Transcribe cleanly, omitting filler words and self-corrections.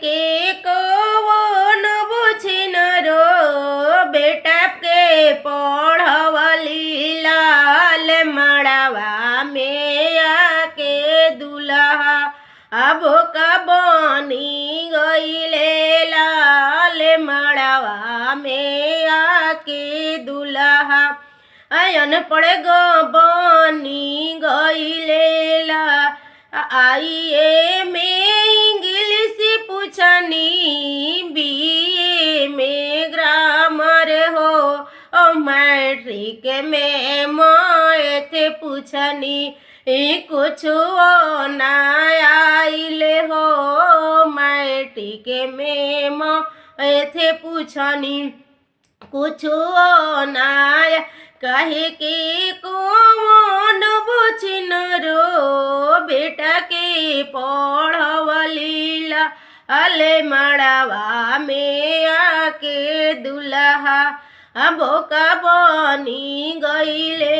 के कौन बुझिन रो बेटा के पढ़वली लाल मड़वा में आके दुल्हा अब का बनी गईले लाल मड़वा में आके दुल्हा आयन पड़े गो बनी गईले ला आईए में इंग्लिश पूछनी बीए में ग्रामर हो मैट्रिक में मैथ पूछनी कुछ ना आइले हो मैट्रिक में मैथ पूछनी कुछ ना कहे के कौन बुझिन रो बेटा के पढ़वली लाल मड़वा में आके दुल्हा अब का बनी गईले